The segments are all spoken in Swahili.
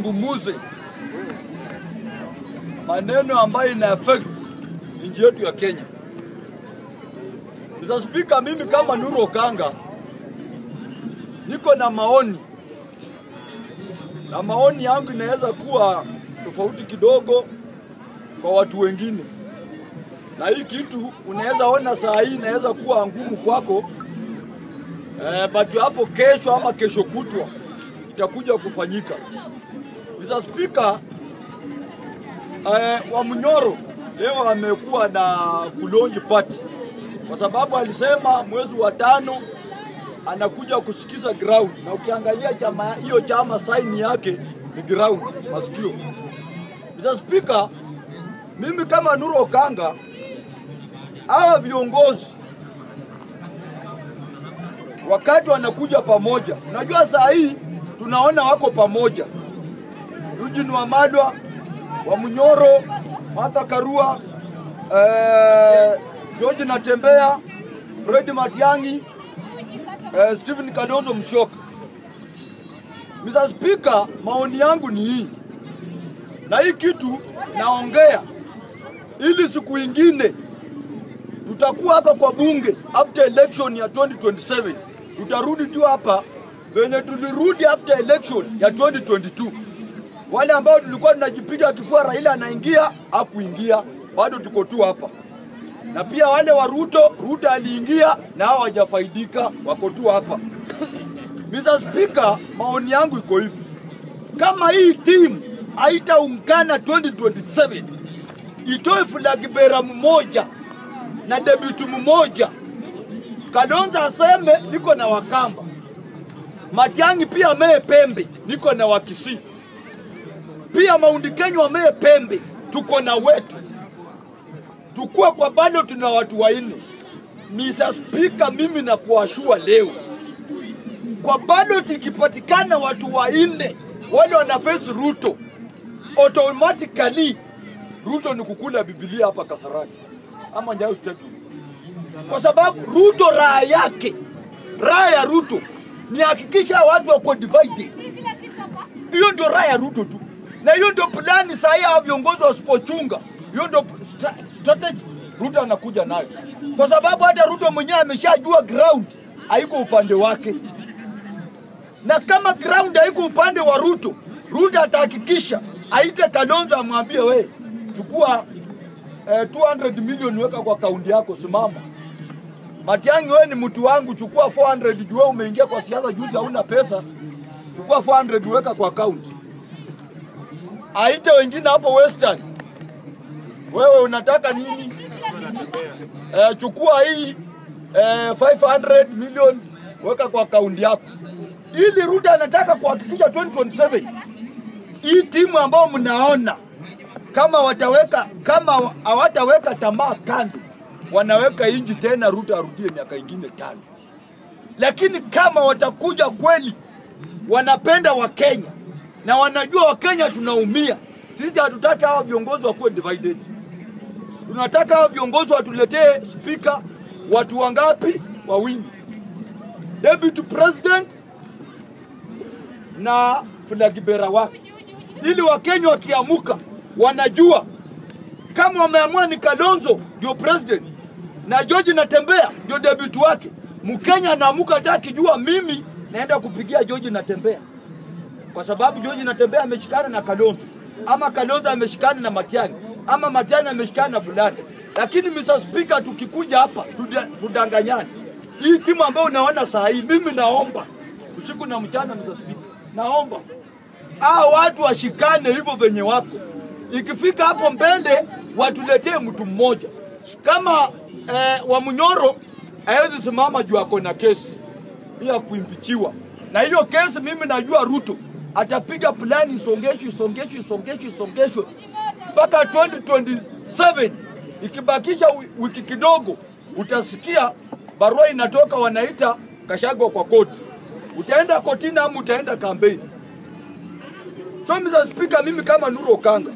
tuzungumuze maneno ambayo ina affect nchi yetu ya Kenya. Mr. Speaker, mimi kama Nuru Okanga niko na maoni. Na maoni yangu inaweza kuwa tofauti kidogo kwa watu wengine. Na hii kitu unaweza ona saa hii inaweza kuwa ngumu kwako. But hapo kesho ama kesho kutwa itakuja kufanyika. Mr. Speaker, Wamunyoro leo amekuwa na kulonji party kwa sababu alisema mwezi wa 5 anakuja kusikiza ground, na ukiangalia hiyo chama sign yake ni ground masikio. Mr. Speaker, mimi kama Nuru Okanga, hawa viongozi wakati wanakuja pamoja, unajua saa hii tunaona wako pamoja. Eugene Wamalwa, Wamunyoro, Martha Karua, George Natembeya, Fred Matiang'i, Stephen Kalonzo Musyoka. Mr. Speaker, maoni yangu ni hii. Na hii kitu naongea ili siku ingine tutakuwa hapa kwa bunge after election ya 2027. Tutarudi tu hapa wenye tulirudi after election ya 2022. Wale ambao tulikuwa tunajipiga kifua Raila anaingia, hakuingia, bado tuko tu hapa. Na pia wale wa Ruto aliingia na hao hawajafaidika, wako tu hapa. Mr. Speaker, maoni yangu iko hivi. Kama hii team haitaungana 2027, itoe flag bearer mmoja na debut mmoja. Kalonzo aseme niko na Wakamba. Matiang'i pia amee pembe, niko na Wakisii. Pia Mount Kenya amee pembe, tuko na wetu. Tukua kwa bado tuna watu wanne. Mr. Speaker, mimi na kuashua leo, kwa bado tikipatikana watu wanne wale wana face Ruto, automatically Ruto ni kukula Biblia hapa Kasarani ama Nyayo Stadium. Kwa sababu Ruto raha yake, raha ya Ruto ni hakikisha watu wako divided. Hiyo ndio raha ya Ruto tu. Na hiyo ndio plani saa hii viongozi wasipochunga. Hiyo ndio strategy Ruto anakuja nayo. Kwa sababu hata Ruto mwenyewe ameshajua ground haiko upande wake. Na kama ground haiko upande wa Ruto, Ruto atahakikisha aite Kalonzo amwambie we, chukua 200 million weka kwa akaunti yako, simama. Matiang'i, wewe ni mtu wangu, chukua 400 juu wewe umeingia kwa siasa juzi hauna pesa. Chukua 400 weka kwa account. Aite wengine hapo Western. Wewe unataka nini? Chukua hii 500 million weka kwa account yako. Ili Ruto anataka kuhakikisha 2027 hii timu ambao mnaona kama hawataweka tamaa kando, wanaweka inji tena Ruto arudie miaka ingine 5. Lakini kama watakuja kweli wanapenda Wakenya na wanajua Wakenya tunaumia, sisi hatutaki hawa viongozi wakuwe divided. Tunataka hawa viongozi watuletee speaker watu wangapi? Wawingi, deputy president na flag bearer wake, ili Wakenya wakiamuka wanajua kama wameamua ni Kalonzo ndio president na George Natembeya ndio deputy wake. Mkenya anaamuka atakijua mimi naenda kupigia George Natembeya, kwa sababu George Natembeya ameshikana na Kalonzo, ama Kalonzo ameshikana na Matiang'i, ama Matiang'i ameshikana na fulani. Lakini Mr. Speaker, tukikuja hapa tudanganyane. Hii timu ambayo unaona saa hii, mimi naomba usiku na mchana, Mr. Speaker, naomba watu washikane hivyo venye wako. Ikifika hapo mbele watuletee mtu mmoja. Kama Wamunyoro hawezi simama juu ako na kesi ya kuimpichiwa. Na hiyo kesi mimi najua Ruto atapiga plani isongeshwe mpaka 2027. Ikibakisha wiki kidogo utasikia barua inatoka, wanaita Kashago kwa koti. Utaenda kotini ama utaenda kampeni. So Mr. Speaker, mimi kama Nuru Okanga,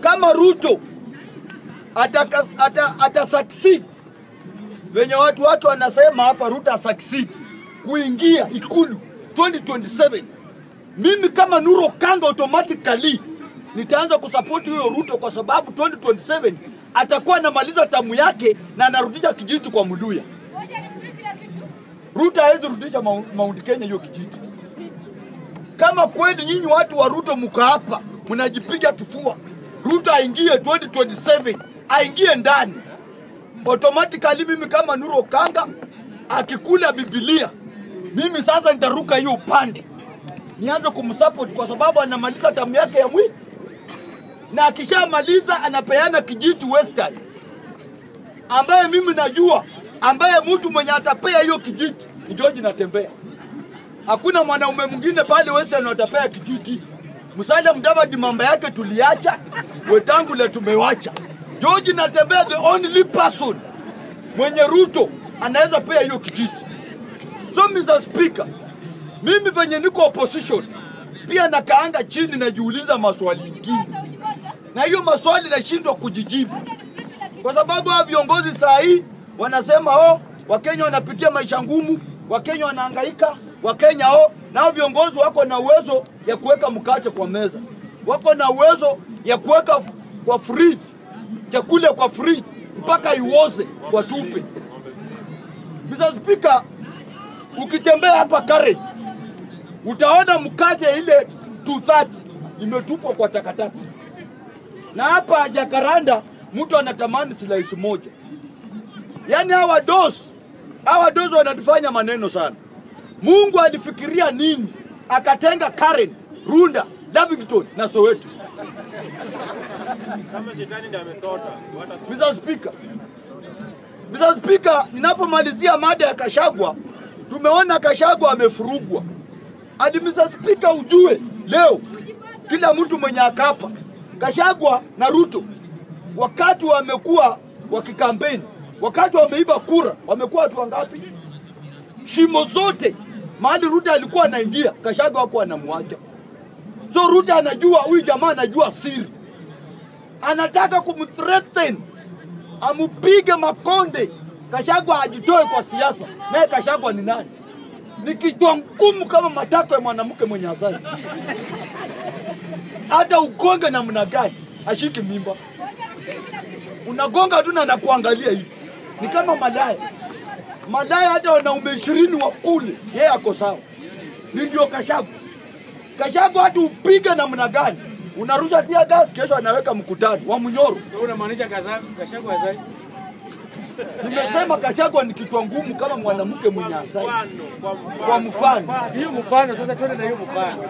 kama Ruto ata succeed venye watu wake wanasema hapa, Ruto succeed kuingia Ikulu 2027, mimi kama Nuru Okanga automatically nitaanza kusupport huyo Ruto, kwa sababu 2027 atakuwa anamaliza tamu yake na anarudisha kijiti kwa Muluya. Ruto hawezi rudisha Mount Kenya hiyo kijiti. Kama kweli nyinyi watu wa Ruto mko hapa mnajipiga kifua, Ruto aingie 2027, aingie ndani, automatically mimi kama Nuru Okanga akikula Biblia, mimi sasa nitaruka hiyo upande nianze kumsupport, kwa sababu anamaliza tamu yake ya mwisho, na akishamaliza anapeana kijiti Western, ambaye mimi najua ambaye mtu mwenye atapea hiyo kijiti ni George Natembeya. Hakuna mwanaume mwingine pale Western atapea kijiti. Musalia Mudavadi mambo yake tuliacha, Wetangula tumewacha. George Natembeya the only person mwenye Ruto anaweza pea hiyo kijiti. So Mr. Speaker, mimi venye niko opposition pia nakaanga chini najiuliza maswali mengine, na hiyo maswali nashindwa kujijibu, kwa sababu hao viongozi saa hii wanasema Wakenya wanapitia maisha ngumu, Wakenya wanahangaika, Wakenya na viongozi wako na uwezo ya kuweka mkate kwa meza, wako na uwezo ya kuweka kwa fridge chakula kwa fridge mpaka iwoze kwa tupe. Mr. Speaker, ukitembea hapa Karen utaona mkate ile 230 imetupwa kwa takataka, na hapa Jacaranda mtu anatamani slice moja. Yani hawa dosi wanatufanya maneno sana. Mungu alifikiria nini akatenga Karen, Runda, Lavington na Soweto? Kama shetani ndiye amesota. Mr. Speaker, ninapomalizia mada ya Gachagua, tumeona Gachagua amefurugwa. Hadi Mr. Speaker ujue leo kila mtu mwenye akapa Gachagua na Ruto wakati wamekuwa wakikampeni, wakati wameiba kura, wamekuwa watu wangapi? Shimo zote mahali Ruto alikuwa anaingia Gachagua hakuwa anamwacha. So Ruto anajua, huyu jamaa anajua siri, anataka kumthreaten, amupige makonde Gachagua ajitoe kwa siasa. Naye Gachagua ni nani? Ni kichwa ngumu kama matako ya mwanamke mwenye asali. Hata ugonge namna gani ashiki mimba, unagonga tu na anakuangalia hivi. Ni kama malaya hata wanaume 20 wa kule yeye ako sawa. Ndio Gachagua hata upige namna gani unarusha tia gas, kesho anaweka mkutano wa Munyoro. So unamaanisha Gachagua zai? Nimesema Gachagua ni kichwa ngumu kama mwanamke mwenye asali. Kwa mfano. Sio mfano, sasa twende na hiyo mfano.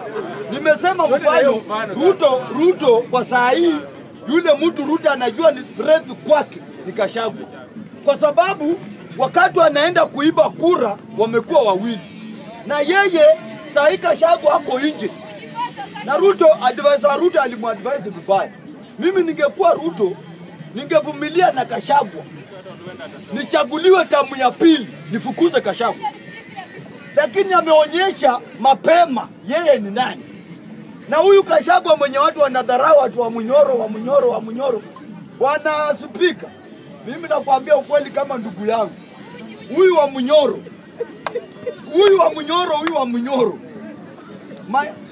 Nimesema mfano Ruto kwa saa hii yule mtu Ruto anajua ni threat kwake ni Gachagua. Kwa sababu wakati anaenda kuiba kura wamekuwa wawili. Na yeye saa hii Gachagua hapo nje. Na Ruto alimuadvise vibaya. Mimi ningekuwa Ruto ningevumilia na Gachagua, nichaguliwe tamu ya pili nifukuze Gachagua, lakini ameonyesha mapema yeye ni nani. Na huyu Gachagua mwenye watu wanadharau, watu wa Munyoro. Wana Speaker, mimi nakwambia ukweli kama ndugu yangu, huyu wa Munyoro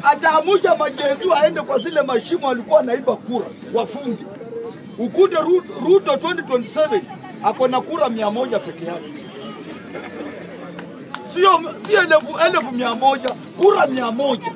ataamusha majenzu aende kwa zile mashimo alikuwa naiba kura wafungi. Ukute Ruto 2027 ako na kura 100 peke yake. Sio 1100, kura 100.